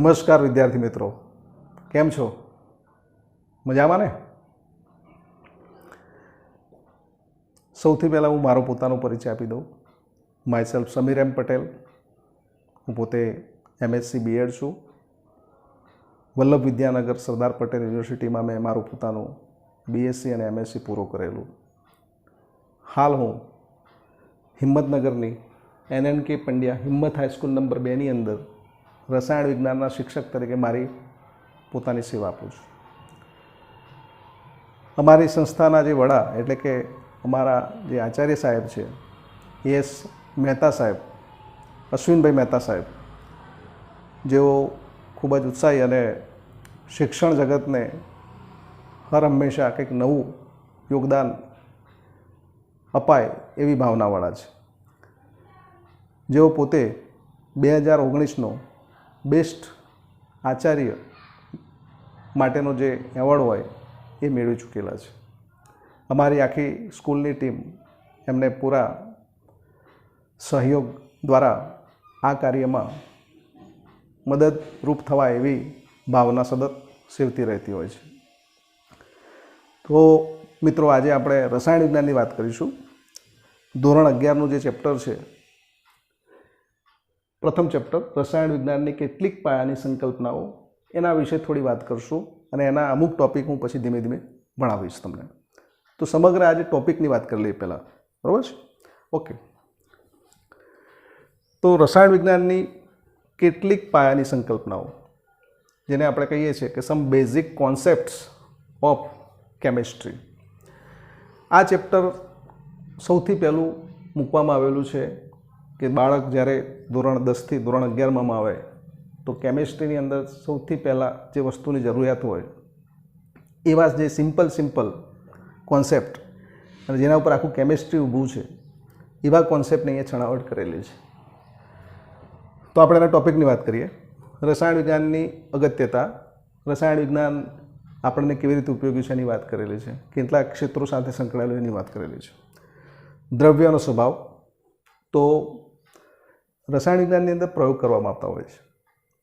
નમસ્કાર વિદ્યાર્થી મિત્રો, કેમ છો? મજામાં ને? સૌથી પહેલાં હું મારો પોતાનો પરિચય આપી દઉં. માય સમીર એમ પટેલ. હું પોતે MSc BEd છું. વલ્લભ વિદ્યાનગર સરદાર પટેલ યુનિવર્સિટીમાં મેં મારું પોતાનું BSc અને MSc પૂરો કરેલું. હાલ હું હિંમતનગરની NNK પંડ્યા હિંમત હાઈસ્કૂલ નંબર 2ની અંદર રસાયણ વિજ્ઞાનના શિક્ષક તરીકે મારી પોતાની સેવા આપું છું. અમારી સંસ્થાના જે વડા એટલે કે અમારા જે આચાર્ય સાહેબ છે ES મહેતા સાહેબ, અશ્વિનભાઈ મહેતા સાહેબ, જેઓ ખૂબ જ ઉત્સાહી અને શિક્ષણ જગતને હર હંમેશા કંઈક નવું યોગદાન અપાય એવી ભાવનાવાળા છે. જેઓ પોતે 2019નો બેસ્ટ આચાર્ય માટેનો જે એવોર્ડ હોય એ મેળવી ચૂકેલા છે. અમારી આખી સ્કૂલની ટીમ એમને પૂરા સહયોગ દ્વારા આ કાર્યમાં મદદરૂપ થવાય એવી ભાવના સતત સેવતી રહેતી હોય છે. તો મિત્રો, આજે આપણે રસાયણ વિજ્ઞાનની વાત કરીશું. ધોરણ 11નું જે ચેપ્ટર છે, પ્રથમ ચેપ્ટર રસાયણ વિજ્ઞાનની કેટલીક પાયાની સંકલ્પનાઓ, એના વિશે થોડી વાત કરશું અને એના અમુક ટૉપિક હું પછી ધીમે ધીમે ભણાવીશ તમને. તો સમગ્ર આજે ટૉપિકની વાત કરી લઈએ પહેલાં, બરાબર છે? ઓકે. તો રસાયણ વિજ્ઞાનની કેટલીક પાયાની સંકલ્પનાઓ, જેને આપણે કહીએ છીએ કે સમ બેઝિક કોન્સેપ્ટ્સ ઓફ કેમિસ્ટ્રી. આ ચેપ્ટર સૌથી પહેલું મૂકવામાં આવેલું છે કે બાળક જ્યારે ધોરણ 10થી ધોરણ 11માં આવે તો કેમિસ્ટ્રીની અંદર સૌથી પહેલાં જે વસ્તુની જરૂરિયાત હોય એવા જે સિમ્પલ કોન્સેપ્ટ અને જેના ઉપર આખું કેમિસ્ટ્રી ઊભું છે એવા કોન્સેપ્ટની અહીંયા છણાવટ કરેલી છે. તો આપણે એના ટૉપિકની વાત કરીએ. રસાયણ વિજ્ઞાનની અગત્યતા, રસાયણ વિજ્ઞાન આપણને કેવી રીતે ઉપયોગી છે એની વાત કરેલી છે. કેટલાક ક્ષેત્રો સાથે સંકળાયેલું એની વાત કરેલી છે. દ્રવ્યનો સ્વભાવ. તો રસાયણ વિજ્ઞાનની અંદર પ્રયોગ કરવામાં આવતા હોય છે.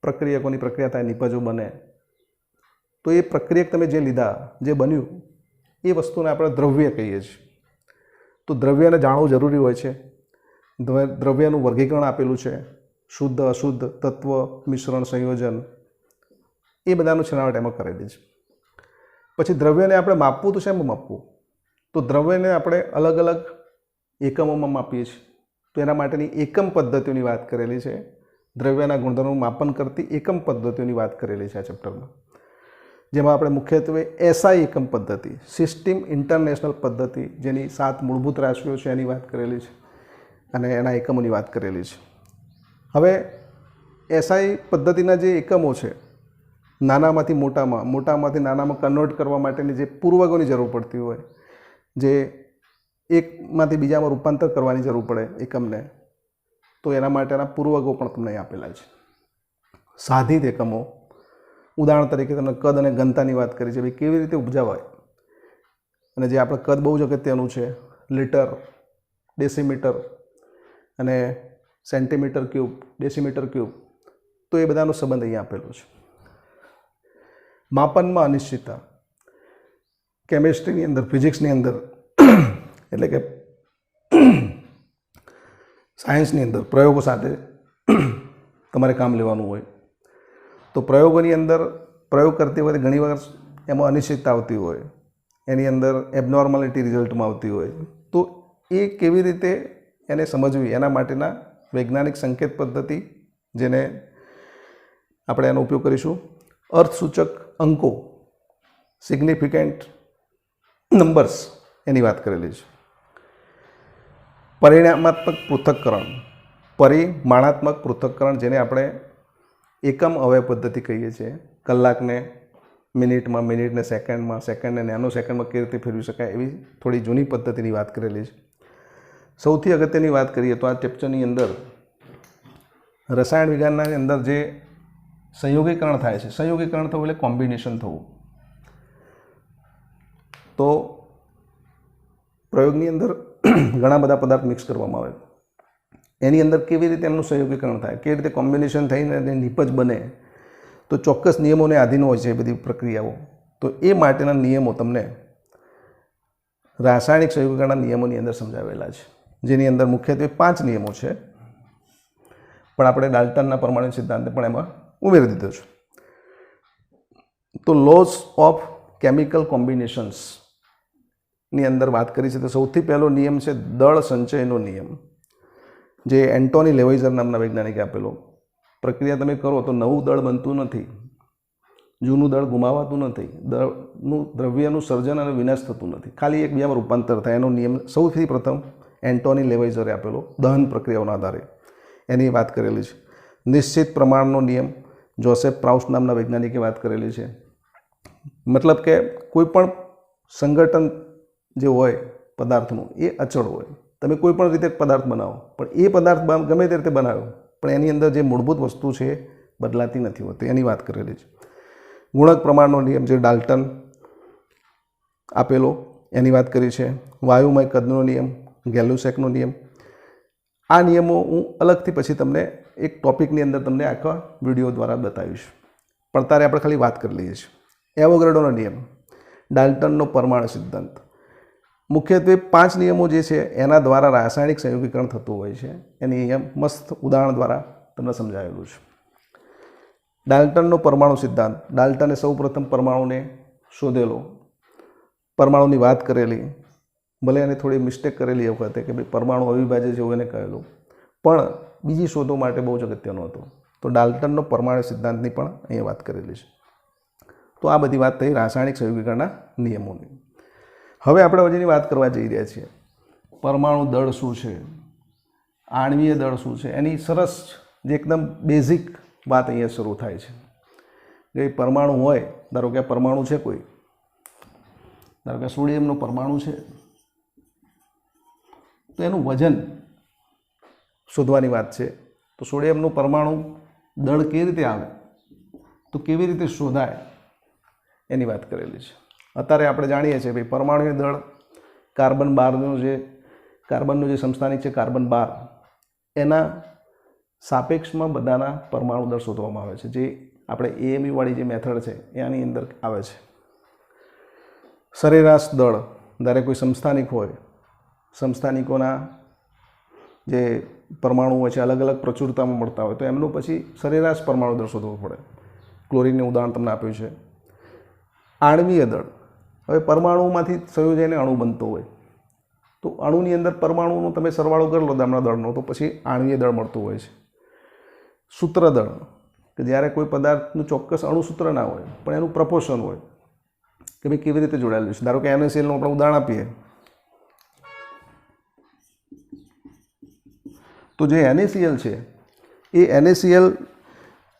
પ્રક્રિયકોની પ્રક્રિયા થાય, નિપજો બને. તો એ પ્રક્રિયક તમે જે લીધા, જે બન્યું, એ વસ્તુને આપણે દ્રવ્ય કહીએ છીએ. તો દ્રવ્યને જાણવું જરૂરી હોય છે. દ્રવ્યનું વર્ગીકરણ આપેલું છે, શુદ્ધ અશુદ્ધ તત્વ, મિશ્રણ, સંયોજન, એ બધાનું છણાવટ એમાં કરેલી છે. પછી દ્રવ્યને આપણે માપવું તો શેમાં માપવું? તો દ્રવ્યને આપણે અલગ અલગ એકમોમાં માપીએ છીએ. તો એના માટેની એકમ પદ્ધતિઓની વાત કરેલી છે. દ્રવ્યના ગુણધર્મોનું માપન કરતી એકમ પદ્ધતિઓની વાત કરેલી છે આ ચેપ્ટરમાં. જેમાં આપણે મુખ્યત્વે SI એકમ પદ્ધતિ, સિસ્ટમ ઇન્ટરનેશનલ પદ્ધતિ, જેની 7 મૂળભૂત રાશિઓ છે એની વાત કરેલી છે અને એના એકમોની વાત કરેલી છે. હવે SI પદ્ધતિના જે એકમો છે, નાનામાંથી મોટામાં, મોટામાંથી નાનામાં કન્વર્ટ કરવા માટેની જે પૂર્વકોની જરૂર પડતી હોય, જે એકમાંથી બીજામાં રૂપાંતર કરવાની જરૂર પડે એકમને, તો એના માટેના પૂર્વકો પણ તમને અહીં આપેલા છે. સાધિત એકમો, ઉદાહરણ તરીકે તમને કદ અને ઘનતાની વાત કરી છે, ભાઈ કેવી રીતે ઉપજાવાય. અને જે આપણે કદ બહુ જ અગત્યનું છે, લીટર, ડેસીમીટર અને સેન્ટીમીટર ક્યુબ, ડેસીમીટર ક્યુબ, તો એ બધાનો સંબંધ અહીંયા આપેલો છે. માપનમાં અનિશ્ચિતતા. કેમિસ્ટ્રીની અંદર, ફિઝિક્સની અંદર એટલે કે સાયન્સની અંદર પ્રયોગો સાથે તમારે કામ લેવાનું હોય. તો પ્રયોગોની અંદર પ્રયોગ કરતી વખતે ઘણી વાર એમાં અનિશ્ચિતતા આવતી હોય, એની અંદર એબનોર્માલિટી રિઝલ્ટમાં આવતી હોય. તો એ કેવી રીતે એને સમજવી, એના માટેના વૈજ્ઞાનિક સંકેત પદ્ધતિ, જેને આપણે એનો ઉપયોગ કરીશું. અર્થસૂચક અંકો, સિગ્નિફિકન્ટ નંબર્સ, એની વાત કરેલી છે. પરિમાણાત્મક પૃથક્કરણ, પરિમાણાત્મક પૃથક્કરણ, જેને આપણે એકમ અવયવ પદ્ધતિ કહીએ છીએ. કલાકને મિનિટમાં, મિનિટને સેકન્ડમાં, સેકન્ડને નેનો સેકન્ડમાં કેવી રીતે ફેરવી શકાય, એવી થોડી જૂની પદ્ધતિની વાત કરેલી છે. સૌથી અગત્યની વાત કરીએ તો આ ચેપ્ટરની અંદર રસાયણ વિજ્ઞાનની અંદર જે સંયોગીકરણ થાય છે, સંયોગીકરણ થવું એટલે કોમ્બિનેશન થવું. તો પ્રયોગની અંદર ઘણા બધા પદાર્થ મિક્સ કરવામાં આવે, એની અંદર કેવી રીતે એમનું સંયોગીકરણ થાય, કેવી રીતે કોમ્બિનેશન થઈને નિપજ બને, તો ચોક્કસ નિયમોને આધીન હોય છે એ બધી પ્રક્રિયાઓ. તો એ માટેના નિયમો તમને રાસાયણિક સંયોગીકરણના નિયમોની અંદર સમજાવેલા છે, જેની અંદર મુખ્યત્વે 5 નિયમો છે, પણ આપણે ડાલ્ટનના પરમાણુ સિદ્ધાંતને પણ એમાં ઉમેરી દીધો છે. તો લોઝ ઓફ કેમિકલ કોમ્બિનેશન્સની અંદર વાત કરી છે તો સૌથી પહેલો નિયમ છે દળ સંચયનો નિયમ, જે એન્ટોની લેવાઇઝર નામના વૈજ્ઞાનિકે આપેલો. પ્રક્રિયા તમે કરો તો નવું દળ બનતું નથી, જૂનું દળ ગુમાવાતું નથી, દળનું દ્રવ્યનું સર્જન અને વિનાશ થતું નથી, ખાલી એકબીજામાં રૂપાંતર થાય. એનો નિયમ સૌથી પ્રથમ એન્ટોની લેવાઇઝરે આપેલો દહન પ્રક્રિયાઓના આધારે, એની વાત કરેલી છે. નિશ્ચિત પ્રમાણનો નિયમ જોસેફ પ્રાઉસ નામના વૈજ્ઞાનિકે વાત કરેલી છે. મતલબ કે કોઈ પણ સંગઠન જે હોય પદાર્થનું એ અચળ હોય. તમે કોઈ પણ રીતે પદાર્થ બનાવો, પણ એ પદાર્થ ગમે તે રીતે બનાવ્યો, પણ એની અંદર જે મૂળભૂત વસ્તુ છે એ બદલાતી નથી હોતી, એની વાત કરેલી છે. ગુણક પ્રમાણનો નિયમ જે ડાલ્ટન આપેલો એની વાત કરી છે. વાયુમય કદનો નિયમ, ગેલુસેકનો નિયમ. આ નિયમો હું અલગથી પછી તમને એક ટોપિકની અંદર તમને આખા વિડીયો દ્વારા બતાવીશ, પણ તારે આપણે ખાલી વાત કરી લઈએ છીએ. એવોગાડ્રોનો નિયમ, ડાલ્ટનનો પરમાણુ સિદ્ધાંત. મુખ્યત્વે 5 નિયમો જે છે એના દ્વારા રાસાયણિક સંયોગીકરણ થતું હોય છે. એની નિયમ મસ્ત ઉદાહરણ દ્વારા તમને સમજાવેલું છે. ડાલ્ટનનો પરમાણુ સિદ્ધાંત, ડાલ્ટને સૌપ્રથમ પરમાણુને શોધેલો, પરમાણુની વાત કરેલી, ભલે એને થોડી મિસ્ટેક કરેલી એ વખતે કે ભાઈ પરમાણુ અવિભાજ્ય છે એવું એને કહેલું, પણ બીજી શોધો માટે બહુ જ અગત્યનો હતો. તો ડાલ્ટનનો પરમાણુ સિદ્ધાંતની પણ અહીંયા વાત કરેલી છે. તો આ બધી વાત થઈ રાસાયણિક સંયોગીકરણના નિયમોની. હવે આપણે હજીની વાત કરવા જઈ રહ્યા છીએ પરમાણુ દળ શું છે, આણ્વીય દળ શું છે. એની સરસ જે એકદમ બેઝિક વાત અહીંયા શરૂ થાય છે કે પરમાણુ હોય, ધારો કે પરમાણુ છે કોઈ, ધારો કે સોડિયમનો પરમાણુ છે, તો એનું વજન શોધવાની વાત છે. તો સોડિયમનું પરમાણુ દળ કેવી રીતે આવે, તો કેવી રીતે શોધાય એની વાત કરેલી છે. અત્યારે આપણે જાણીએ છીએ ભાઈ પરમાણુય દળ કાર્બન 12નું જે કાર્બનનું જે સમસ્થાનિક છે કાર્બન 12, એના સાપેક્ષમાં બધાના પરમાણુ દળ શોધવામાં આવે છે, જે આપણે એએમયુ વાળી જે મેથડ છે એની અંદર આવે છે. સરેરાશ દળ, ધારે કોઈ સમસ્થાનિક હોય, સમસ્થાનિકોના જે પરમાણુ હોય છે અલગ અલગ પ્રચુરતામાં મળતા હોય, તો એમનું પછી સરેરાશ પરમાણુ દળ શોધવું પડે. ક્લોરીનનું ઉદાહરણ તમને આપ્યું છે. આણ્વીય દળ, હવે પરમાણુમાંથી સંયોજાઈને અણુ બનતો હોય, તો અણુની અંદર પરમાણુનો તમે સરવાળો કરી લો તેમના દળનો, તો પછી આણ્વીય દળ મળતું હોય છે. સૂત્ર દળ, કે જ્યારે કોઈ પદાર્થનું ચોક્કસ અણુસૂત્ર ના હોય પણ એનું પ્રપોર્શન હોય કે ભાઈ કેવી રીતે જોડાયેલું છે. ધારો કે NaClનું આપણે ઉદાહરણ આપીએ, તો જે NaCl છે એ NaCl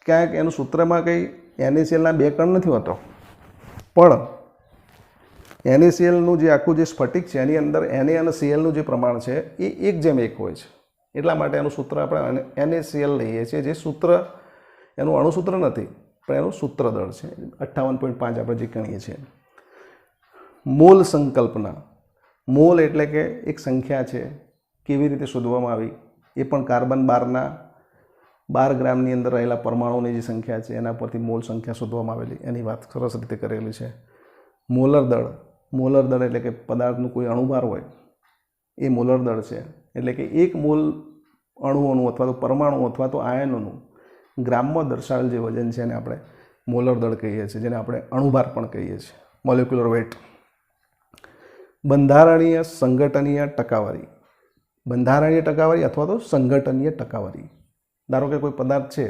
ક્યાંક એનું સૂત્રમાં કંઈ NaClના 2 કણ નથી હોતો, પણ NaClનું જે આખું જે સ્ફટિક છે એની અંદર Na અને Clનું જે પ્રમાણ છે એ 1:1 હોય છે. એટલા માટે એનું સૂત્ર આપણે NaCl લઈએ છીએ, જે સૂત્ર એનું અણુસૂત્ર નથી પણ એનું સૂત્ર દળ છે. 58.5 આપણે જે ગણીએ છીએ. મોલ સંકલ્પના, મોલ એટલે કે એક સંખ્યા છે, કેવી રીતે શોધવામાં આવી એ પણ કાર્બન 12ના 12 ગ્રામની અંદર રહેલા પરમાણુની જે સંખ્યા છે એના પરથી મોલ સંખ્યા શોધવામાં આવેલી, એની વાત સરસ રીતે કરેલી છે. મોલર દળ, મોલર દળ એટલે કે પદાર્થનું કોઈ અણુભાર હોય એ મોલર દળ છે. એટલે કે 1 મોલ અણુઓનું અથવા તો પરમાણુ અથવા તો આયનોનું ગ્રામમાં દર્શાવેલ જે વજન છે એને આપણે મોલર દળ કહીએ છીએ, જેને આપણે અણુભાર પણ કહીએ છીએ, મોલેક્યુલર વેટ. બંધારણીય સંગઠનીય ટકાવારી, બંધારણીય ટકાવારી અથવા તો સંગઠનીય ટકાવારી. ધારો કે કોઈ પદાર્થ છે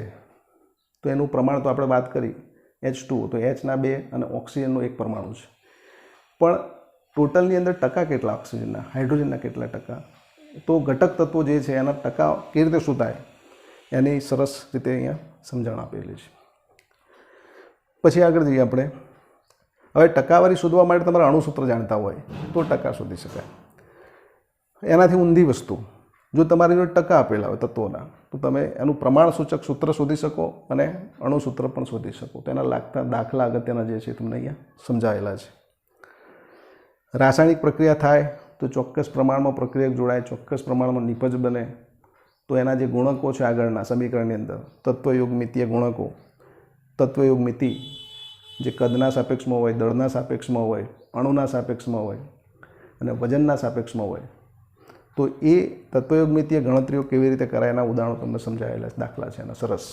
તો એનું પ્રમાણ તો આપણે વાત કરી H2, તો Hના 2 અને ઓક્સિજનનો 1 પરમાણુ છે, પણ ટોટલની અંદર ટકા કેટલા ઓક્સિજનના, હાઇડ્રોજનના કેટલા ટકા, તો ઘટક તત્વો જે છે એના ટકા કેવી રીતે શોધાય એની સરસ રીતે અહીંયા સમજણ આપેલી છે. પછી આગળ જઈએ આપણે. હવે ટકાવારી શોધવા માટે તમારે અણુસૂત્ર જાણતા હોય તો ટકા શોધી શકાય. એનાથી ઊંધી વસ્તુ, જો તમારી જોડે ટકા આપેલા હોય તત્વોના, તો તમે એનું પ્રમાણસૂચક સૂત્ર શોધી શકો અને અણુસૂત્ર પણ શોધી શકો. તો એના લાગતા દાખલા અગત્યના જે છે તમને અહીંયા સમજાવેલા છે. રાસાયણિક પ્રક્રિયા થાય તો ચોક્કસ પ્રમાણમાં પ્રક્રિયક જોડાય, ચોક્કસ પ્રમાણમાં નિપજ બને, તો એના જે ગુણકો છે આગળના સમીકરણની અંદર તત્વયુગ્મિતીય ગુણકો તત્વયોગ મિતિ જે કદના સાપેક્ષમાં હોય, દળના સાપેક્ષમાં હોય, અણુના સાપેક્ષમાં હોય અને વજનના સાપેક્ષમાં હોય, તો એ તત્વયોગ મિતિય ગણતરીઓ કેવી રીતે કરાય એના ઉદાહરણો તમને સમજાયેલા દાખલા છે એના સરસ.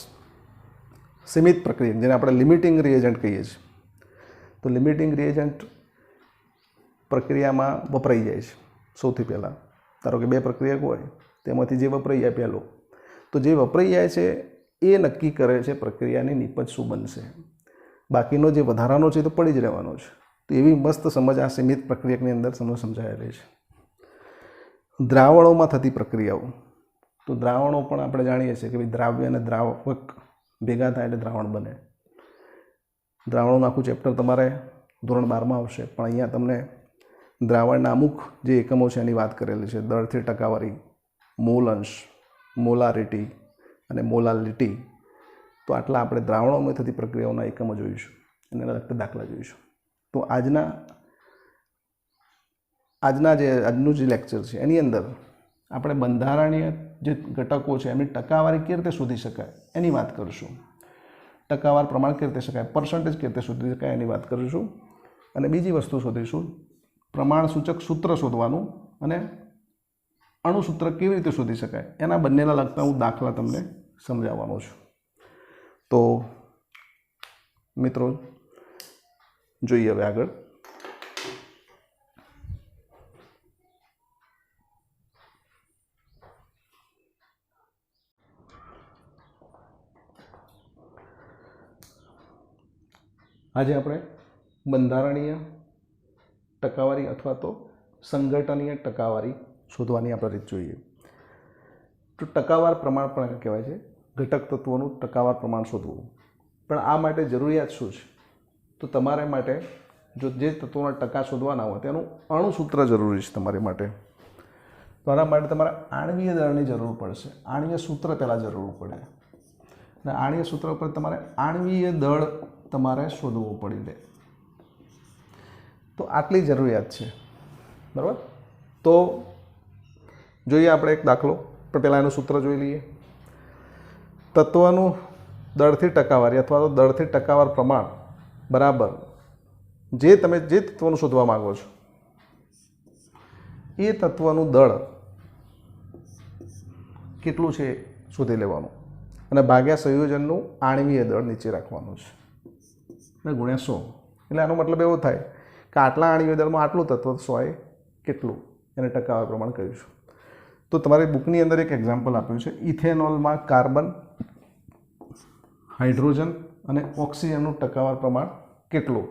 સીમિત પ્રક્રિયા જેને આપણે લિમિટિંગ રિએજન્ટ કહીએ છીએ, તો લિમિટિંગ રિએજન્ટ પ્રક્રિયામાં વપરાઈ જાય છે. સૌથી પહેલાં ધારો કે 2 પ્રક્રિયક હોય, તેમાંથી જે વપરાઈ જાય પહેલો, તો જે વપરાઈ જાય છે એ નક્કી કરે છે પ્રક્રિયાની નિપજ શું બનશે. બાકીનો જે વધારાનો છે તો પડી જ રહેવાનો છે. તો એવી મસ્ત સમજ આ સીમિત પ્રક્રિયકની અંદર સમજાયેલી છે. દ્રાવણોમાં થતી પ્રક્રિયાઓ, તો દ્રાવણો પણ આપણે જાણીએ છીએ કે ભાઈ દ્રાવ્ય અને દ્રાવક ભેગા થાય એટલે દ્રાવણ બને. દ્રાવણોનું આખું ચેપ્ટર તમારે ધોરણ 12માં આવશે, પણ અહીંયા તમને દ્રાવણના અમુક જે એકમો છે એની વાત કરેલી છે. દળથી ટકાવારી, મોલ અંશ, મોલારિટી અને મોલાલિટી. તો આટલા આપણે દ્રાવણોમાં થતી પ્રક્રિયાઓના એકમો જોઈશું, એના લગતા દાખલા જોઈશું. તો આજનું જે લેક્ચર છે એની અંદર આપણે બંધારણીય જે ઘટકો છે એમની ટકાવારી કેવી રીતે શોધી શકાય એની વાત કરીશું. ટકાવાર પ્રમાણ કેવી રીતે શકાય, પર્સન્ટેજ કેવી રીતે શોધી શકાય એની વાત કરીશું. અને બીજી વસ્તુ શોધીશું, પ્રમાણ સૂચક સૂત્ર શોધવાનું અને અણુસૂત્ર કેવી રીતે શોધી શકાય એના બંનેના લગતા હું દાખલા તમને સમજાવવાનો છું. તો મિત્રો જોઈએ હવે આગળ. આજે આપણે બંધારણીય ટકાવારી અથવા તો સંઘટનીય ટકાવારી શોધવાની આપણે રીત જોઈએ. તો ટકાવાર પ્રમાણ પણ કહેવાય છે, ઘટક તત્વોનું ટકાવાર પ્રમાણ શોધવું. પણ આ માટે જરૂરિયાત શું છે? તો તમારે માટે જો જે તત્વોના ટકા શોધવાના હોય તેનું અણુસૂત્ર જરૂરી છે તમારી માટે. તો આના માટે તમારે આણ્વીય દળની જરૂર પડશે. આણ્વીય સૂત્ર પહેલાં જરૂર પડે, અને આણ્વીય સૂત્ર પર તમારે આણ્વીય દળ તમારે શોધવું પડી જાય. તો આટલી જરૂરિયાત છે, બરાબર. તો જોઈએ આપણે એક દાખલો, પણ પહેલાં એનું સૂત્ર જોઈ લઈએ. તત્વનું દળથી ટકાવારી અથવા તો દળથી ટકાવાર પ્રમાણ બરાબર જે તમે જે તત્વનું શોધવા માંગો છો એ તત્વનું દળ કેટલું છે શોધી લેવાનું, અને ભાગ્યા સંયોજનનું આણ્વીય દળ નીચે રાખવાનું છે અને ગુણ્યા 100. એટલે આનો મતલબ એવો થાય કે આટલા આણ્વીય દળમાં આટલું તત્વ 100 કેટલું એને ટકાવાર પ્રમાણ કહીશું. તો તમારી બુકની અંદર એક એક્ઝામ્પલ આપ્યું છે. ઇથેનોલમાં કાર્બન, હાઇડ્રોજન અને ઓક્સિજનનું ટકાવાર પ્રમાણ કેટલું,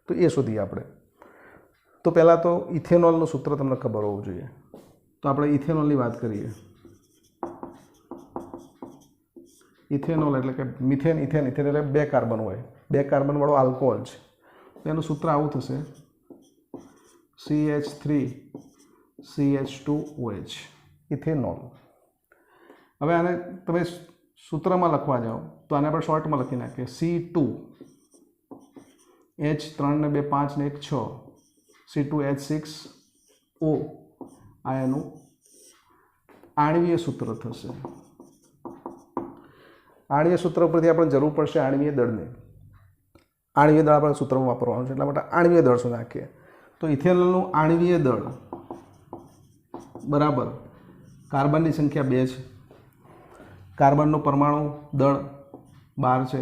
તો એ શોધીએ આપણે. તો પહેલાં તો ઇથેનોલનું સૂત્ર તમને ખબર હોવું જોઈએ. તો આપણે ઇથેનોલની વાત કરીએ. ઇથેનોલ એટલે કે મિથેન, ઇથેન. ઇથેન એટલે 2 કાર્બન હોય, 2 કાર્બનવાળો આલ્કોહોલ છે. એનું સૂત્ર આવું થશે, CH3CH2OH, ઇથેનોલ. હવે આને તમે સૂત્રમાં લખવા જાઓ તો આને આપણે શોર્ટમાં લખી નાખીએ, C2H3 ને 2 5 ને 1 6, C2H6O. આ એનું આણ્વીય સૂત્ર થશે. આણ્વીય સૂત્ર પરથી આપણે જરૂર પડશે આણ્વીય દળની. આણ્વીય દળ આપણે સૂત્રમાં વાપરવાનું છે, એટલા માટે આણ્વીય દળ શું નાખીએ. તો ઇથેનોલનું આણ્વીય દળ બરાબર કાર્બનની સંખ્યા 2 છે, કાર્બનનું પરમાણુ દળ 12 છે,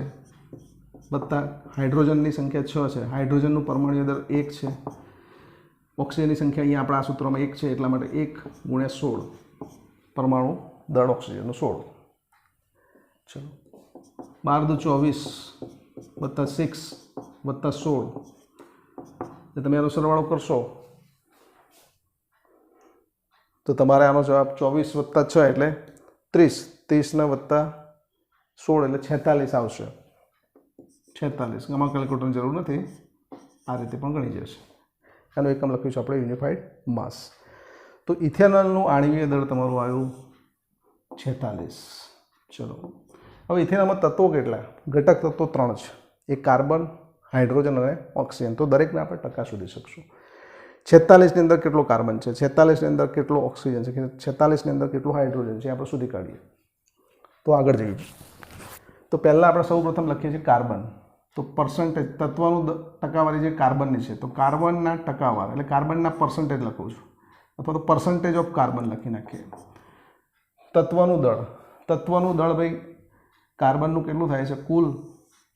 વત્તા હાઇડ્રોજનની સંખ્યા 6 છે, હાઇડ્રોજનનું પરમાણુ દળ 1 છે, ઓક્સિજનની સંખ્યા અહીંયા આપણા આ સૂત્રમાં 1 છે, એટલા માટે 1 ગુણ્યા 16 પરમાણુ દળ ઓક્સિજનનું 16. ચલો 12 દુ 24 વત્તા 6 વત્તા 16, તમે આનો સરવાળો કરશો તો તમારે આનો જવાબ 24 વત્તા 6 એટલે 30, 30 ના વત્તા 16 એટલે 46 આવશે. 46. આમાં કેલ્ક્યુલેટરની જરૂર નથી, આ રીતે પણ ગણી જશે. આનું એકમ લખીશું આપણે યુનિફાઈડ માસ. તો ઇથેનોલનું આણ્વીય દળ તમારું આવ્યું 46. ચલો હવે ઇથેનોલમાં તત્વો કેટલા? ઘટક તત્વો 3 છે, એક કાર્બન, હાઇડ્રોજન અને ઓક્સિજન. તો દરેકને આપણે ટકા શોધી શકશું. 46ની અંદર કેટલો કાર્બન છે, 46ની અંદર કેટલો ઓક્સિજન છે, 46ની અંદર કેટલું હાઇડ્રોજન છે, આપણે શોધી કાઢીએ. તો આગળ જઈએ. તો પહેલાં આપણે સૌ પ્રથમ લખીએ છીએ કાર્બન. તો પર્સન્ટેજ તત્વનું ટકાવારી જે કાર્બનની છે, તો કાર્બનના ટકાવાર એટલે કાર્બનના પર્સન્ટેજ લખું છું, અથવા તો પર્સન્ટેજ ઓફ કાર્બન લખી નાખીએ. તત્વનું દળ ભાઈ કાર્બનનું કેટલું થાય છે? કુલ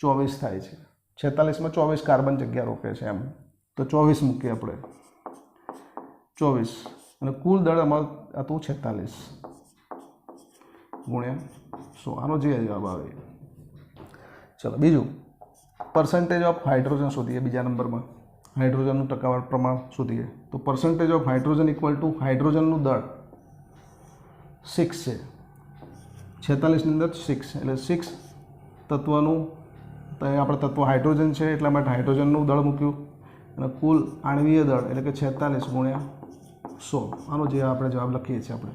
24 થાય છે. 46માં 24 કાર્બન જગ્યા રોકે છે એમ, તો 24 મૂકીએ આપણે, 24 અને કુલ દળ અમારું હતું 46 ગુણ્યા 100. આનો જે જવાબ આવે. ચલો બીજું, પર્સન્ટેજ ઓફ હાઇડ્રોજન શોધીએ. બીજા નંબરમાં હાઇડ્રોજનનું ટકાવાર પ્રમાણ શોધીએ. તો percentage of hydrogen equal to હાઇડ્રોજનનું દળ 6 છે. 46ની અંદર 6 એટલે 6 તત્વનું, તો આપણે તત્વ હાઇડ્રોજન છે એટલા માટે હાઇડ્રોજનનું દળ મૂક્યું અને કુલ આણ્વીય દળ એટલે કે 46 ગુણ્યા 100. આનો જે આપણે જવાબ લખીએ છીએ આપણે.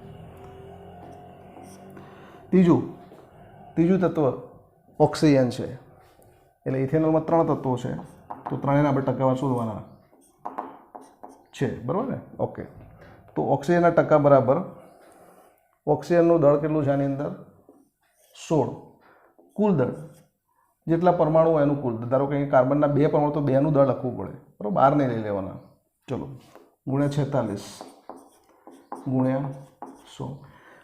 ત્રીજું તત્વ ઓક્સિજન છે. એટલે ઇથેનોલમાં 3 તત્વો છે, તો ત્રણેયના આપણે ટકાવાર શોધવાના છે, બરાબર ને? ઓકે. તો ઓક્સિજનના ટકા બરાબર ઓક્સિજનનું દળ કેટલું છે આની અંદર? 16. કુલ દળ જેટલા પરમાણુ હોય એનું કુલ. ધારો કે અહીં કાર્બનના 2 પરમાણુ, તો 2નું દળ લખવું પડે, બરાબર? 12 નહીં લઈ લેવાના. ચલો ગુણ્યા 46 ગુણ્યા 100.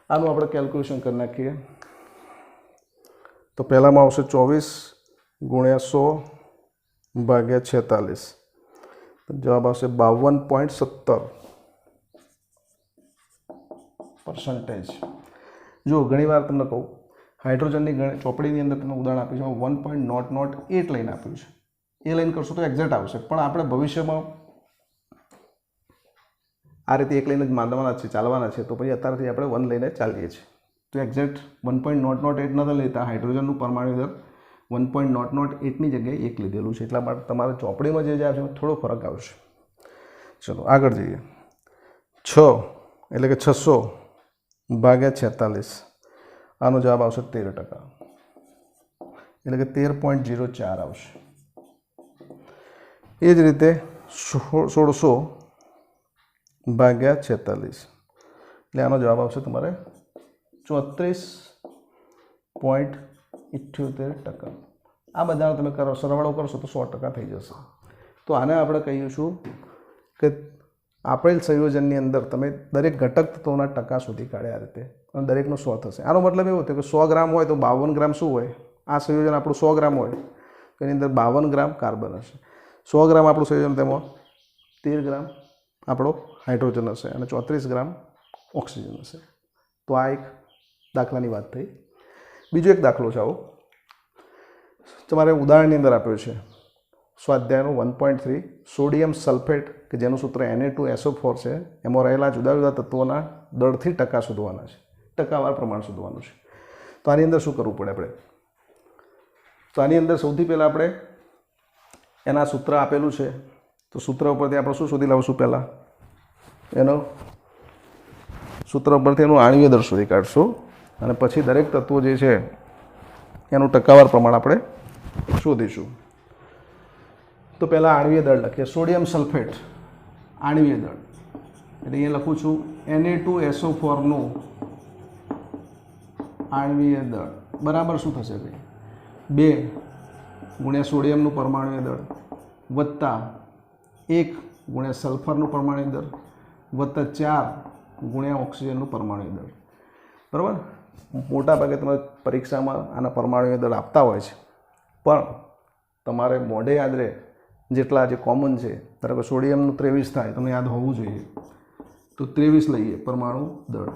આનું આપણે કેલ્ક્યુલેશન કરી નાખીએ. તો પહેલામાં આવશે 24 ગુણ્યા 100 ભાગ્યા 46. જવાબ આવશે 52.17%. જો ઘણીવાર તમને કહું, હાઇડ્રોજનની ચોપડીની અંદર તમને ઉદાહરણ આપ્યું છે, 1.008 લઈને આપ્યું છે. એ લઈને કરશો તો એક્ઝેક્ટ આવશે, પણ આપણે ભવિષ્યમાં આ રીતે એક લઈને જ માનવાના છે, ચાલવાના છે, તો પછી અત્યારથી આપણે 1 લઈને ચાલીએ છીએ. તો એક્ઝેક્ટ 1.008 નથી લેતા. હાઇડ્રોજનનું પરમાણુ દર 1.008ની જગ્યાએ 1 લીધેલું છે, એટલા માટે તમારે ચોપડીમાં જે આવશે થોડો ફરક આવશે. ચલો આગળ જઈએ. 6 એટલે કે 600 ભાગ્યા 46. આનો જવાબ આવશે 13%, એટલે કે 13.04 આવશે. એ જ રીતે 1600 ભાગ્યા 46 એટલે આનો જવાબ આવશે તમારે 34.78%. આ બધાનો તમે કરો, સરવાળો કરશો તો 100% થઈ જશે. તો આને આપણે કહીશું કે આપેલ સંયોજનની અંદર તમે દરેક ઘટક તત્વોના ટકા શોધી કાઢ્યા. આ રીતે અને દરેકનો 100 થશે. આનો મતલબ એવો થયો કે 100 ગ્રામ હોય તો 52 ગ્રામ શું હોય? આ સંયોજન આપણું 100 ગ્રામ હોય તો એની અંદર 52 ગ્રામ કાર્બન હશે. 100 ગ્રામ આપણું સંયોજન, તેમાં 13 ગ્રામ આપણો હાઇડ્રોજન હશે અને 34 ગ્રામ ઓક્સિજન હશે. તો આ એક દાખલાની વાત થઈ. બીજો એક દાખલો છે, આવો તમારે ઉદાહરણની અંદર આપ્યો છે સ્વાધ્યાયનો 1.3 સોડિયમ સલ્ફેટ, કે જેનું સૂત્ર Na2SO4 છે. એમાં રહેલા જુદા જુદા તત્વોના દળથી ટકા શોધવાના છે, ટકાવાર પ્રમાણ શોધવાનું છે. તો આની અંદર શું કરવું પડે આપણે? તો આની અંદર સૌથી પહેલાં આપણે એના સૂત્ર આપેલું છે, તો સૂત્ર ઉપરથી આપણે શું શોધી લાવશું? પહેલાં એનો સૂત્ર ઉપરથી એનું આણ્વીય દળ શોધી કાઢશું અને પછી દરેક તત્વો જે છે એનું ટકાવાર પ્રમાણ આપણે શોધીશું. તો પહેલાં આણ્વીય દળ લખીએ. સોડિયમ સલ્ફેટ આણ્વીય દળ એટલે અહીંયા લખું છું Na2SO4નું આણ્વીય દળ બરાબર શું થશે ભાઈ? 2 ગુણ્યા સોડિયમનું પરમાણુય દળ વત્તા 1 ગુણ્યા સલ્ફરનું પરમાણુય દળ વત્તા 4 ગુણ્યા ઓક્સિજનનું પરમાણુય દળ. બરાબર? મોટાભાગે તમે પરીક્ષામાં આના પરમાણુય દળ આપતા હોય છે, પણ તમારે મોઢે યાદ રહે જેટલા જે કોમન છે. ધારો કે સોડિયમનું 23 થાય, તમને યાદ હોવું જોઈએ, તો 23 લઈએ પરમાણુ દળ.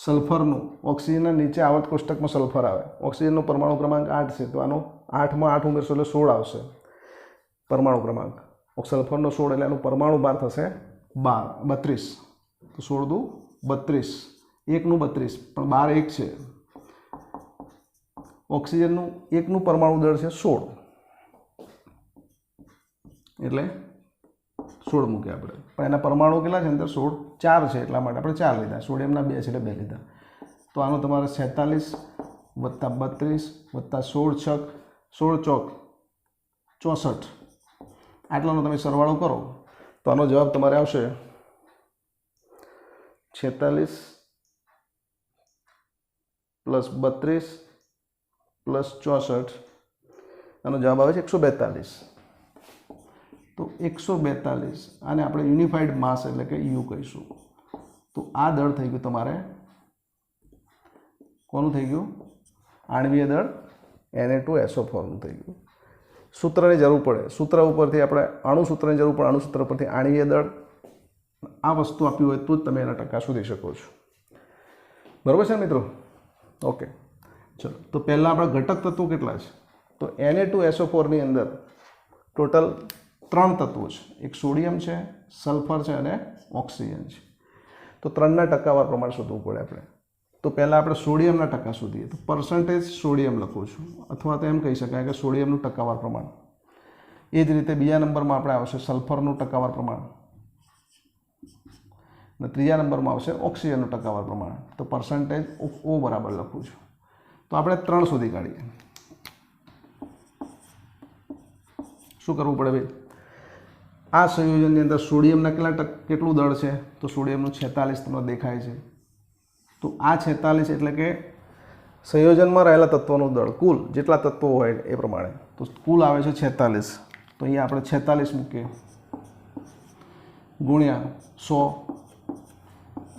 સલ્ફરનું, ઓક્સિજનના નીચે આવર્ત કોષ્ટકમાં સલ્ફર આવે, ઓક્સિજનનો પરમાણુ ક્રમાંક 8 છે, તો આનો 8માં 8 ઉમેરશો એટલે 16 આવશે પરમાણુ ક્રમાંક. સલ્ફરનો 16 એટલે એનું પરમાણુ ભાર થશે 32. તો 16 દુ 32, 1નું 32 પણ 12 1 છે. ઓક્સિજનનું 1નું પરમાણુ દળ છે 16 એટલે 16 મૂક્યા આપણે, પણ એના પરમાણુ કેટલા છે અંદર? 16, 4 છે, એટલા માટે આપણે 4 લીધા. સોડિયમના 2 છે એટલે 2 લીધા. તો આનો તમારે 46 વત્તા 32 વત્તા 16 ચોક 64, આટલાનો તમે સરવાળો કરો તો આનો જવાબ તમારે આવશે 46 + 32 પ્લસ 64, આનો જવાબ આવે છે 142. તો 142 આને આપણે યુનિફાઈડ માસ એટલે કે યુ કહીશું. તો આ દળ થઈ ગયું તમારે કોનું થઈ ગયું? આણવીય દળ Na2SO4નું થઈ ગયું. સૂત્રની જરૂર પડે, સૂત્ર ઉપરથી આપણે અણુસૂત્રની જરૂર પડે, અણુસૂત્ર પરથી આણવીય દળ, આ વસ્તુ આપી હોય તો જ તમે એના ટકા શોધી શકો છો. બરાબર છે મિત્રો? ઓકે, ચલો. તો પહેલાં આપણા ઘટક તત્વો કેટલા છે? તો Na2SO4ની અંદર ટોટલ 3 તત્વો છે. એક સોડિયમ છે, સલ્ફર છે અને ઓક્સિજન છે. તો 3ના ટકાવાર પ્રમાણ શોધવું પડે આપણે. તો પહેલાં આપણે સોડિયમના ટકા શોધીએ. તો પર્સન્ટેજ સોડિયમ લખું છું, અથવા તો એમ કહી શકાય કે સોડિયમનું ટકાવાર પ્રમાણ. એ જ રીતે બીજા નંબરમાં આપણે આવશે સલ્ફરનું ટકાવાર પ્રમાણ અને ત્રીજા નંબરમાં આવશે ઓક્સિજનનું ટકાવાર પ્રમાણ. તો પર્સન્ટેજ ઓ બરાબર લખું છું. તો આપણે 3 શોધી કાઢીએ. શું કરવું પડે ભાઈ? આ સંયોજનની અંદર સોડિયમના કેટલું દળ છે? તો સોડિયમનું 46 તમને દેખાય છે. તો આ 46 એટલે કે સંયોજનમાં રહેલા તત્વોનું દળ, કુલ જેટલા તત્વો હોય એ પ્રમાણે. તો કુલ આવે છે 46. તો અહીંયા આપણે 46 મૂકીએ ગુણ્યા 100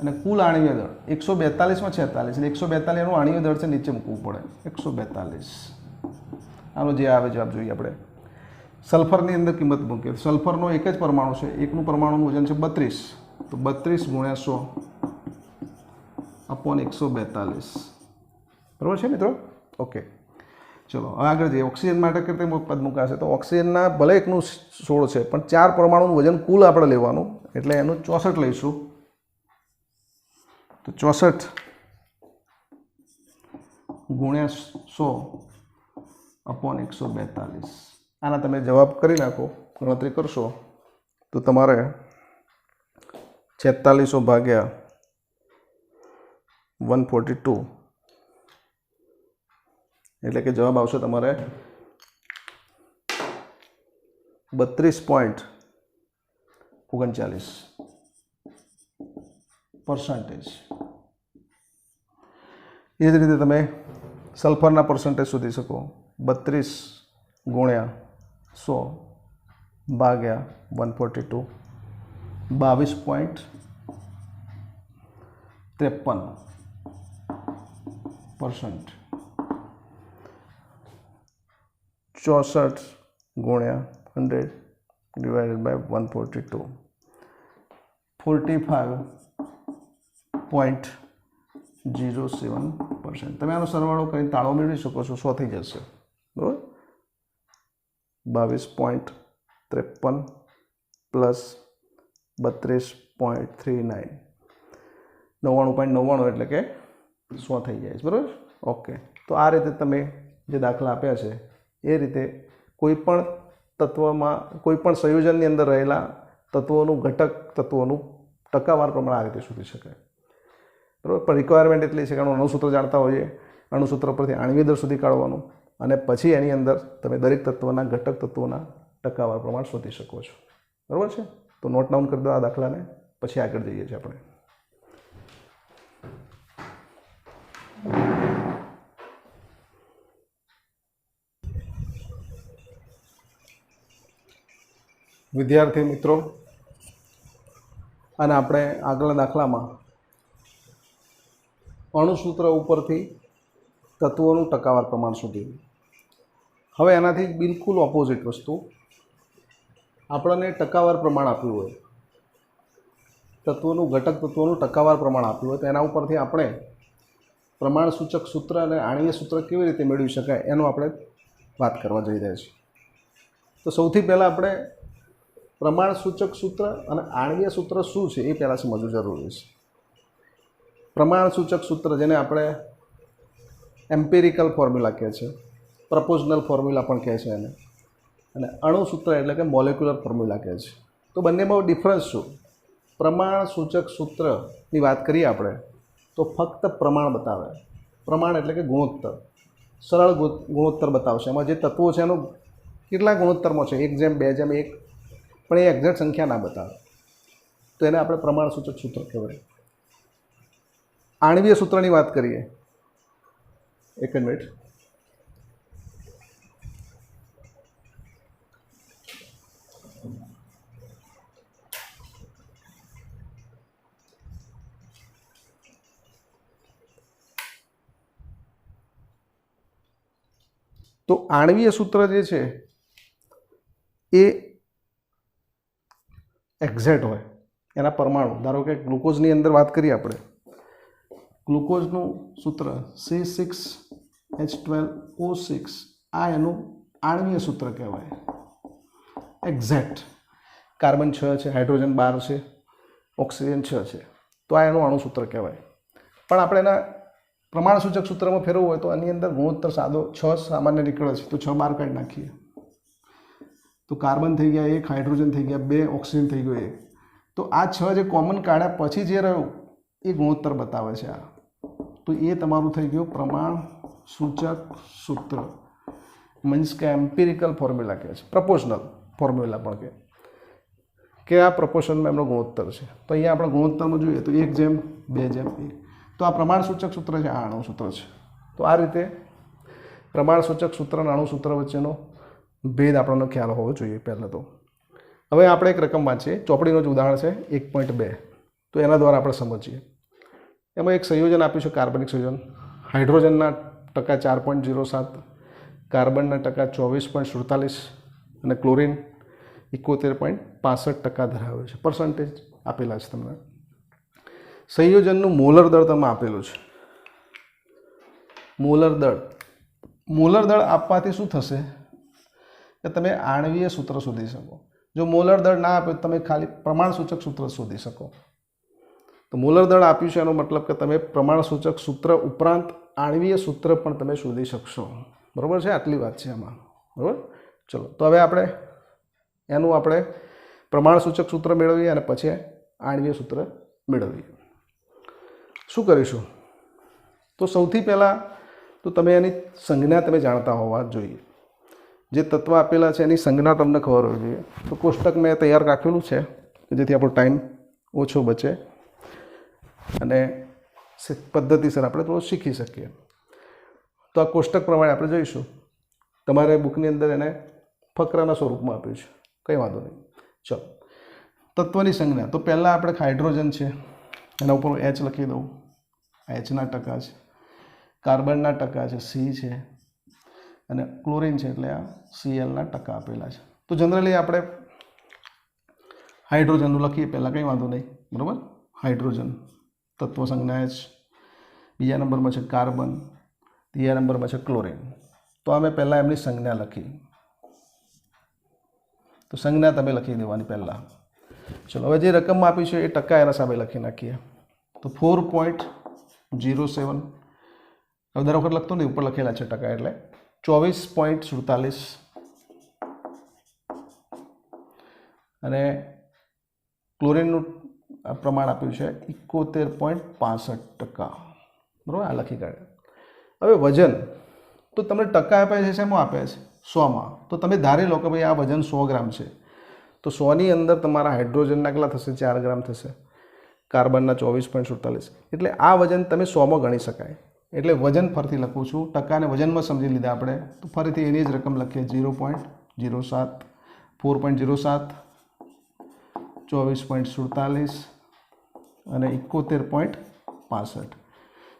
અને કુલ આણવીય દળ 142માં 46 એટલે 142 એનું આણવીય દળ છે, નીચે મૂકવું પડે 142. આનો જે આવે જવાબ જોઈએ આપણે. સલ્ફરની અંદર કિંમત મૂકીએ. સલ્ફરનો એક જ પરમાણુ છે, એકનું પરમાણુનું વજન છે 32. તો 32 ગુણ્યા 100 અપોન 142. બરાબર છે મિત્રો? ઓકે, ચલો હવે આગળ જઈએ. ઓક્સિજન માટે કેટલી પદ મૂકાશે? તો ઓક્સિજનના ભલે એકનું 16 છે, પણ 4 પરમાણુનું વજન કુલ આપણે લેવાનું, એટલે એનું 64 લઈશું. તો 64 ગુણ્યા 100 અપોન 142. આના તમે જવાબ કરી નાખો, ગણતરી કરશો તો તમારે 4600 ભાગ્યા 142 એટલે કે જવાબ આવશે તમારે 32.39%. એ જ રીતે તમે સલ્ફરના પર્સન્ટેજ શોધી શકો. 32 ગુણ્યા 100 ભાગ્યા 142 22.53%. 64 ગુણ્યા 100 ડિવાઇડેડ બાય 142 45.07%. તમે આનો સરવાળો કરીને તાળો મેળવી શકો છો, 100 થઈ જશે. બરાબર? 22.53 પ્લસ 32.39 99.99 એટલે કે 100 થઈ જાય છે. બરાબર? ઓકે, તો આ રીતે તમે જે દાખલા આપ્યા છે એ રીતે કોઈપણ તત્વમાં, કોઈપણ સંયોજનની અંદર રહેલા તત્વોનું, ઘટક તત્વોનું ટકાવાર પ્રમાણ આ રીતે શોધી શકાય. બરાબર? પણ રિક્વાયરમેન્ટ એટલી છે કે અણુસૂત્ર જાણતા હોઈએ, અણુસૂત્ર પરથી આણવીય દળ શોધી કાઢવાનું અને પછી એની અંદર તમે દરેક તત્વના, ઘટક તત્વોના ટકાવાર પ્રમાણ શોધી શકો છો. બરાબર છે? તો નોટ ડાઉન કરી દો આ દાખલાને, પછી આગળ જઈએ છીએ આપણે. વિદ્યાર્થી મિત્રો, અને આપણે આગળના દાખલામાં અણુસૂત્ર ઉપરથી તત્વોનું ટકાવાર પ્રમાણ શોધ્યું. હવે એનાથી બિલકુલ ઓપોઝિટ વસ્તુ, આપણને ટકાવાર પ્રમાણ આપ્યું હોય, તત્વોનું, ઘટક તત્વોનું ટકાવાર પ્રમાણ આપ્યું હોય, તો એના ઉપરથી આપણે પ્રમાણસૂચક સૂત્ર અને આણવીય સૂત્ર કેવી રીતે મેળવી શકાય એનો આપણે વાત કરવા જઈ રહ્યા છીએ. તો સૌથી પહેલાં આપણે પ્રમાણસૂચક સૂત્ર અને આણવીય સૂત્ર શું છે એ પહેલાં સમજવું જરૂરી છે. પ્રમાણસૂચક સૂત્ર, જેને આપણે એમ્પિરિકલ ફોર્મ્યુલા કહે છે, પ્રપોઝનલ ફોર્મ્યુલા પણ કહે છે એને, અને અણુસૂત્ર એટલે કે મોલેક્યુલર ફોર્મ્યુલા કહે છે. તો બંનેમાં ડિફરન્સ શું? પ્રમાણસૂચક સૂત્રની વાત કરીએ આપણે તો ફક્ત પ્રમાણ બતાવે. પ્રમાણ એટલે કે ગુણોત્તર, સરળ ગુણોત્તર બતાવશે. એમાં જે તત્વો છે એનું કેટલા ગુણોત્તરમાં છે, 1:2:1, પણ એ એક્ઝેક્ટ સંખ્યા ના બતાવે. તો એને આપણે પ્રમાણસૂચક સૂત્ર કહેવાય. આણવીય સૂત્રની વાત કરીએ, એક જ મિનિટ. તો આણ્વીય સૂત્ર જે છે એ એક્ઝેક્ટ હોય, એના પરમાણુ, ધારો કે ગ્લુકોઝની અંદર વાત કરીએ આપણે, ગ્લુકોઝનું સૂત્ર C6H12O6, આ એનું આણ્વીય સૂત્ર કહેવાય, એક્ઝેક્ટ. કાર્બન 6 છે, હાઇડ્રોજન 12 છે, ઓક્સિજન 6 છે, તો આ એનું અણુસૂત્ર કહેવાય. પણ આપણે એના પ્રમાણસૂચક સૂત્રમાં ફેરવવું હોય તો આની અંદર ગુણોત્તર સાદો 6 સામાન્ય નીકળે છે, તો 6 બહાર કાઢી નાખીએ તો કાર્બન થઈ ગયા 1, હાઇડ્રોજન થઈ ગયા 2, ઓક્સિજન થઈ ગયો 1. તો આ 6 જે કોમન કાઢ્યા પછી જે રહ્યું એ ગુણોત્તર બતાવે છે આ. તો એ તમારું થઈ ગયું પ્રમાણસૂચક સૂત્ર, મીન્સ કે એમ્પિરિકલ ફોર્મ્યુલા કહે છે, પ્રપોર્શનલ ફોર્મ્યુલા પણ કે આ પ્રપોર્શનમાં એમનો ગુણોત્તર છે. તો અહીંયા આપણે ગુણોત્તરમાં જોઈએ તો 1:2:1. તો આ પ્રમાણસૂચક સૂત્ર છે, આ અણુસૂત્ર છે. તો આ રીતે પ્રમાણસૂચક સૂત્ર અને અણુસૂત્ર વચ્ચેનો ભેદ આપણને ખ્યાલ હોવો જોઈએ પહેલાં તો. હવે આપણે એક રકમ વાંચીએ, ચોપડીનું જ ઉદાહરણ છે 1.2. તો એના દ્વારા આપણે સમજીએ. એમાં એક સંયોજન આપ્યું છે, કાર્બનિક સંયોજન. હાઇડ્રોજનના ટકા 4.07, કાર્બનના ટકા 24.47 અને ક્લોરિન 71.65% ધરાવે છે. પર્સન્ટેજ આપેલા છે તમને. સંયોજનનું મોલર દળ તમે આપેલું છે. મોલર દળ આપવાથી શું થશે કે તમે આણ્વીય સૂત્ર શોધી શકો. જો મોલર દળ ના આપે તો તમે ખાલી પ્રમાણસૂચક સૂત્ર શોધી શકો. તો મોલર દળ આપ્યું છે એનો મતલબ કે તમે પ્રમાણસૂચક સૂત્ર ઉપરાંત આણ્વીય સૂત્ર પણ તમે શોધી શકશો. બરાબર છે, આટલી વાત છે એમાં. બરાબર, ચલો તો હવે આપણે એનું પ્રમાણસૂચક સૂત્ર મેળવીએ અને પછી આણ્વીય સૂત્ર મેળવીએ. શું કરીશું? તો સૌથી પહેલાં તો તમે એની સંજ્ઞા તમે જાણતા હોવા જોઈએ. જે તત્વ આપેલા છે એની સંજ્ઞા તમને ખબર હોવી જોઈએ. તો કોષ્ટક મેં તૈયાર રાખેલું છે જેથી આપણો ટાઈમ ઓછો બચે અને પદ્ધતિસર આપણે થોડું શીખી શકીએ. તો આ કોષ્ટક પ્રમાણે આપણે જોઈશું. તમારે બુકની અંદર એને ફકરાના સ્વરૂપમાં આપ્યું છે, કંઈ વાંધો નહીં. ચલો, તત્વની સંજ્ઞા. તો પહેલાં આપણે હાઇડ્રોજન છે એના ઉપર H લખી દઉં, Hના ટકા છે. કાર્બનના ટકા છે, C છે, અને ક્લોરિન છે એટલે આ Clના ટકા આપેલા છે. તો જનરલી આપણે હાઇડ્રોજનનું લખીએ પહેલાં, કંઈ વાંધો નહીં. બરાબર, હાઇડ્રોજન તત્વ સંજ્ઞા H, બીજા નંબરમાં છે કાર્બન, ત્રીજા નંબરમાં છે ક્લોરિન. તો અમે પહેલાં એમની સંજ્ઞા લખી. તો સંજ્ઞા તમે લખી દેવાની પહેલાં. ચલો, હવે જે રકમમાં આપી છે એ ટકા એના સામે લખી નાખીએ. તો 4.07, હવે દર વખત લખતો નહીં, ઉપર લખેલા છે ટકા એટલે 24.47, અને ક્લોરિનનું પ્રમાણ આપ્યું છે 71.65%. બરાબર, આ લખી કાઢ્યા. હવે વજન, તો તમને ટકા આપ્યા છે, શેમાં આપ્યા છે? 100માં. તો તમે ધારી લો કે ભાઈ આ વજન 100 ગ્રામ છે. તો 100ની અંદર તમારા હાઇડ્રોજનના કેટલા થશે? 4 ગ્રામ થશે. કાર્બનના 24.47. એટલે આ વજન તમે 100માં ગણી શકાય. એટલે વજન ફરીથી લખું છું, ટકાને વજનમાં સમજી લીધા આપણે. તો ફરીથી એની જ રકમ લખીએ, 0.07, 4.07, 24.47 અને 71.65.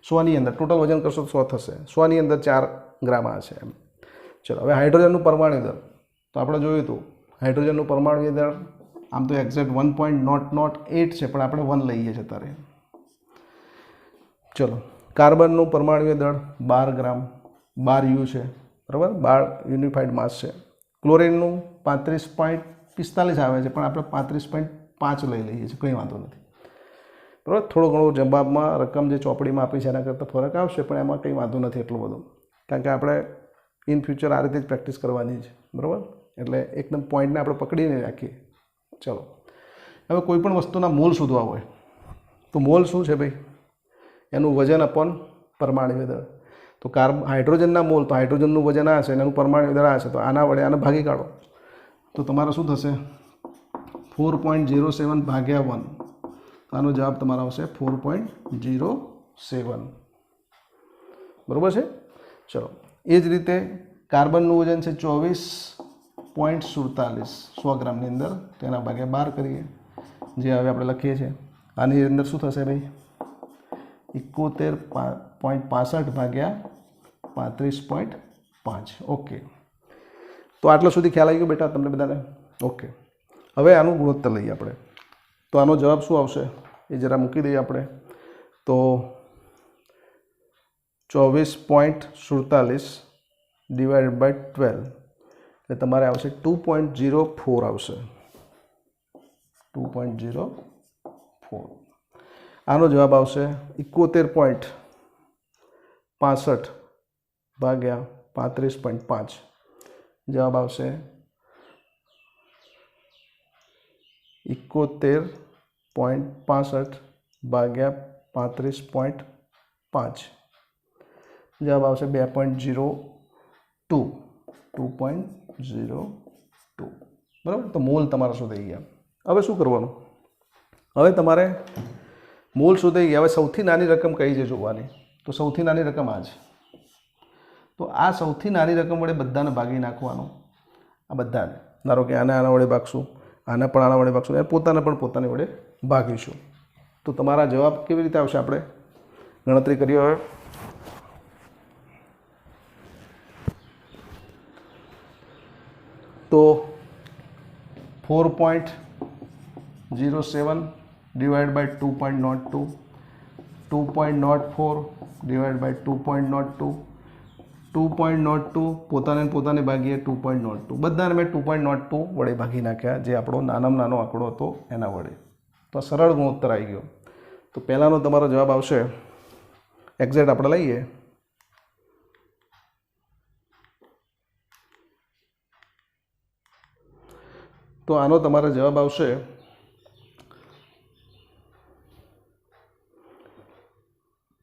100ની અંદર ટોટલ વજન કરશો તો 100 થશે. 100ની અંદર 4 ગ્રામ આ છે એમ. ચલો, હવે હાઇડ્રોજનનું પરમાણુ દળ તો આપણે જોયું હતું. હાઇડ્રોજનનું પરમાણુ દળ આમ તો એક્ઝેક્ટ 1.008 છે, પણ આપણે 1 લઈએ છીએ ત્યારે. ચલો, કાર્બનનું પરમાણુ દળ 12 ગ્રામ, 12 U છે. બરાબર, 12 યુનિફાઈડ માસ છે. ક્લોરિનનું 35.45 આવે છે, પણ આપણે 35.5 લઈ લઈએ છીએ, કંઈ વાંધો નથી. બરાબર, થોડો ઘણો જવાબમાં રકમ જે ચોપડીમાં આપી છે એના કરતાં ફરક આવશે, પણ એમાં કંઈ વાંધો નથી એટલો બધો, કારણ કે આપણે ઇન ફ્યુચર આ રીતે જ પ્રેક્ટિસ કરવાની છે. બરાબર, એટલે એકદમ પોઈન્ટને આપણે પકડીને રાખીએ. ચલો, હવે કોઈ પણ વસ્તુના મોલ શોધવા હોય તો મોલ શું છે ભાઈ? એનું વજન અપોન પરમાણુ દળ. તો હાઇડ્રોજનના મોલ, તો હાઇડ્રોજનનું વજન આ છે અને એનું પરમાણુ દળ આ છે, તો આના વડે આને ભાગી કાઢો તો તમારે શું થશે? 4.07 ભાગ્યા 1. તો આનો જવાબ તમારો આવશે 4.07. બરાબર છે? ચલો, એ જ રીતે કાર્બનનું વજન છે 24.47 100 ગ્રામની અંદર, તો એના ભાગ્યા 12 કરીએ, જે હવે આપણે લખીએ છીએ. આની અંદર શું થશે ભાઈ? 71.65 ભાગ્યા 35.5. 5. ઓકે, તો આટલા સુધી ખ્યાલ આવી ગયો બેટા તમને બધાને? ઓકે, હવે આનું ગુણોત્તર લઈએ આપણે. તો આનો જવાબ શું આવશે એ જરા મૂકી દઈએ આપણે. તો 24.47 ડિવાઇડેડ બાય 12 એટલે તમારે આવશે 2.04 આવશે. 2.04. આનો જવાબ આવશે 71.65 ભાગ્યા 35.5. જવાબ આવશે 71.65 ભાગ્યા 35.5. જવાબ આવશે 2.02. 2.02. બરાબર. તો મોલ તમારા શું થઈ ગયા? હવે શું કરવાનું? હવે તમારે મોલ શું થઈ ગયા? હવે સૌથી નાની રકમ કઈ છે જોવાની. તો સૌથી નાની રકમ આ છે. તો આ સૌથી નાની રકમ વડે બધાને ભાગી નાખવાનું. આ બધાને, ધારો કે આને આના વડે ભાગશું, આને પણ આના વડે ભાગશું, અને પોતાને પણ પોતાની વડે ભાગીશું. તો તમારા જવાબ કેવી રીતે આવશે? આપણે ગણતરી કરીએ હવે. તો 4.07 ડિવાઇડ બાય 2.02, 2.04 ડિવાઇડ બાય 2.02, 2.02 પોતાને ભાગીએ 2.02. બધાને મેં 2.02 વડે ભાગી નાખ્યા, જે આપણો નાનામાં નાનો આંકડો હતો એના વડે. તો સરળ ગુણોત્તર આવી ગયો. તો પહેલાંનો તમારો જવાબ આવશે, એક્ઝેક્ટ આપણે લઈએ તો આનો તમારો જવાબ આવશે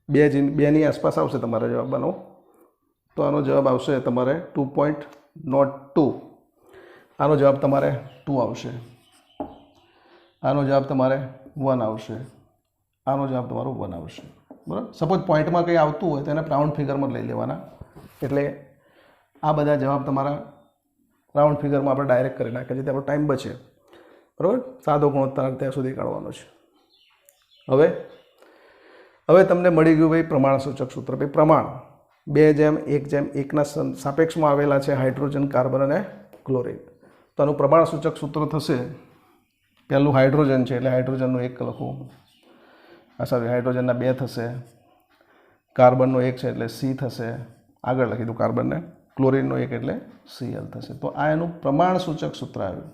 2 ની આસપાસ આવશે તમારા જવાબનો. તો આનો જવાબ આવશે તમારે 2.02. આનો જવાબ તમારે 2 આવશે. આનો જવાબ તમારે 1 આવશે. આનો જવાબ તમારો 1 આવશે. બરાબર. સપોઝ પોઈન્ટમાં કંઈ આવતું હોય તો એને રાઉન્ડ ફિગરમાં લઈ લેવાના. એટલે આ બધા જવાબ તમારા રાઉન્ડ ફિગરમાં આપણે ડાયરેક્ટ કરી નાખીએ, જેથી આપણો ટાઈમ બચે. બરાબર. સાદો ગુણોત્તર ત્યાં સુધી કાઢવાનો છે. હવે તમને મળી ગયું ભાઈ પ્રમાણસૂચક સૂત્ર. ભાઈ પ્રમાણ 2:1:1ના સાપેક્ષમાં આવેલા છે હાઇડ્રોજન, કાર્બન અને ક્લોરીન. તો આનું પ્રમાણસૂચક સૂત્ર થશે, પહેલું હાઇડ્રોજન છે એટલે હાઇડ્રોજનનું 1 લખું. સોરી, હાઇડ્રોજનના 2 થશે. કાર્બનનો 1 છે એટલે C થશે. આગળ લખી દઉં કાર્બનને. ક્લોરીનનો 1 એટલે Cl થશે. તો આ એનું પ્રમાણસૂચક સૂત્ર આવ્યું.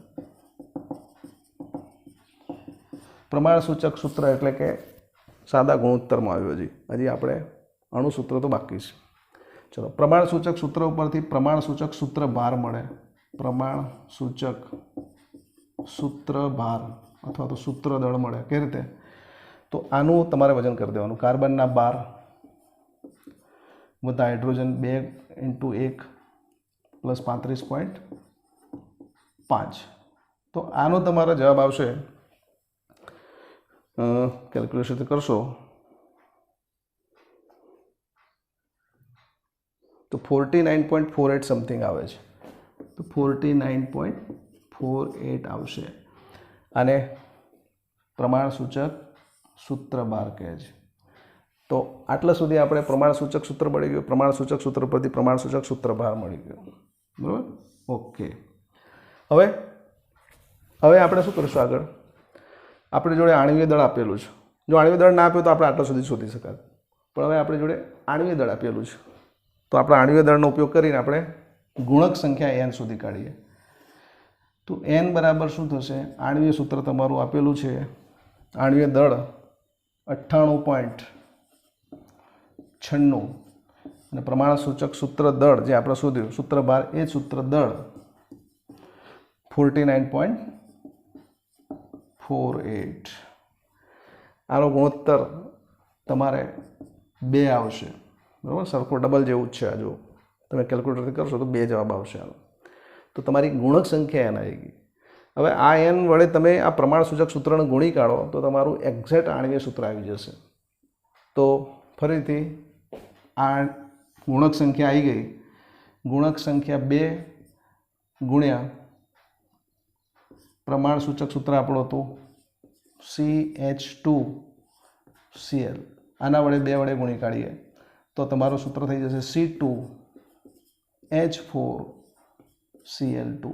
પ્રમાણસૂચક સૂત્ર એટલે કે સાદા ગુણોત્તરમાં આવ્યું. હજી આપણે અણુસૂત્ર તો બાકી છે. ચલો, પ્રમાણસૂચક સૂત્ર ઉપરથી પ્રમાણસૂચક સૂત્ર ભાર મળે. પ્રમાણસૂચક સૂત્ર ભાર અથવા તો સૂત્ર દળ મળે. કઈ રીતે? તો આનું તમારે વજન કરી દેવાનું. કાર્બનના 12 વત્તા હાઇડ્રોજન 2 × 1 પ્લસ 35.5. તો આનો તમારો જવાબ આવશે, કેલ્ક્યુલેશન કરશો તો 49.48 સમથિંગ આવે છે. તો 49.48 આવશે. આને પ્રમાણસૂચક સૂત્ર ભાર કહે છે. તો આટલા સુધી આપણે પ્રમાણસૂચક સૂત્ર મળી ગયું. પ્રમાણસૂચક સૂત્ર પરથી પ્રમાણસૂચક સૂત્ર ભાર મળી ગયો. બરાબર. ઓકે, હવે આપણે શું કરીશું આગળ? આપણી જોડે આણ્વીય દળ આપેલું છે. જો આણ્વીય દળ ના આપ્યું તો આપણે આટલા સુધી શોધી શકાય. પણ હવે આપણી જોડે આણ્વીય દળ આપેલું છે, તો આપણે આણ્વીય દળનો ઉપયોગ કરીને આપણે ગુણક સંખ્યા n સુધી કાઢીએ. તો n બરાબર શું થશે? આણ્વીય સૂત્ર તમારું આપેલું છે, આણ્વીય દળ 98.96 અને પ્રમાણસૂચક સૂત્ર દળ જે આપણે શોધ્યું, સૂત્ર ભાર એ સૂત્ર દળ 49.48. આનો ગુણોત્તર તમારે 2 આવશે. બરાબર. સરખો ડબલ જેવું જ છે. આ જો તમે કેલ્ક્યુલેટરથી કરશો તો 2 જવાબ આવશે આનો. તો તમારી ગુણક સંખ્યા n આવી ગઈ. હવે આ n વડે તમે આ પ્રમાણસૂચક સૂત્રને ગુણી કાઢો તો તમારું એક્ઝેક્ટ આણ્વીય સૂત્ર આવી જશે. તો ફરીથી આ ગુણક સંખ્યા આવી ગઈ. ગુણક સંખ્યા 2 ગુણ્યા પ્રમાણસૂચક સૂત્ર આપણું હતું CH2Cl. આના વડે 2 વડે ગુણી કાઢીએ તો તમારું સૂત્ર થઈ જશે H4Cl2.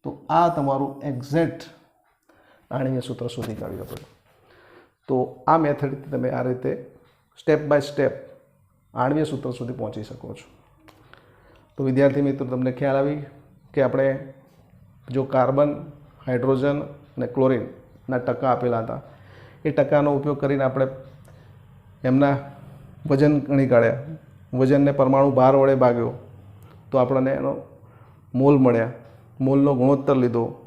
તો આ તમારું એક્ઝેક્ટ આણ્વીય સૂત્ર શોધી કાઢ્યું આપણે. તો આ મેથડથી તમે આ રીતે સ્ટેપ બાય સ્ટેપ આણ્વીય સૂત્ર સુધી પહોંચી શકો છો. તો વિદ્યાર્થી મિત્રો, તમને ખ્યાલ આવી કે આપણે જો કાર્બન, હાઇડ્રોજન અને ક્લોરિનના ટકા આપેલા હતા, એ ટકાનો ઉપયોગ કરીને આપણે એમના વજન ગણી કાઢ્યા. વજનને પરમાણુ ભાર વડે ભાગ્યો તો આપણને એનો મોલ મળ્યા. મોલનો ગુણોત્તર લીધો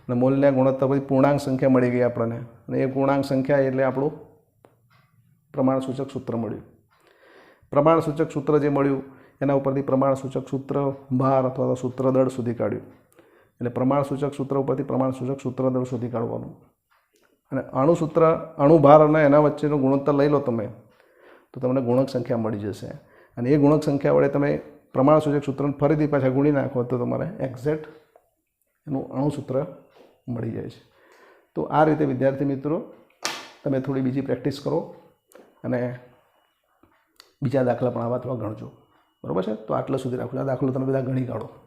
અને મોલના ગુણોત્તર પછી પૂર્ણાંક સંખ્યા મળી ગઈ આપણને, અને એ પૂર્ણાંક સંખ્યા એટલે આપણું પ્રમાણસૂચક સૂત્ર મળ્યું. પ્રમાણસૂચક સૂત્ર જે મળ્યું એના ઉપરથી પ્રમાણસૂચક સૂત્ર ભાર અથવા તો સૂત્ર દળ સુધી કાઢ્યું. એટલે પ્રમાણસૂચક સૂત્ર ઉપરથી પ્રમાણસૂચક સૂત્ર દળ શોધી કાઢવાનું. અને અણુભાર અને એના વચ્ચેનો ગુણોત્તર લઈ લો તમે, તો તમને ગુણક સંખ્યા મળી જશે. અને એ ગુણક સંખ્યા વડે તમે પ્રમાણસૂચક સૂત્રને ફરીથી પાછા ગુણી નાખો તો તમારે એક્ઝેક્ટ એનું અણુસૂત્ર મળી જાય છે. તો આ રીતે વિદ્યાર્થી મિત્રો, તમે થોડી બીજી પ્રેક્ટિસ કરો અને બીજા દાખલા પણ આવા થોડા ગણજો. બરાબર છે? તો આટલા સુધી રાખો. આ દાખલો તમે બધા ગણી કાઢો.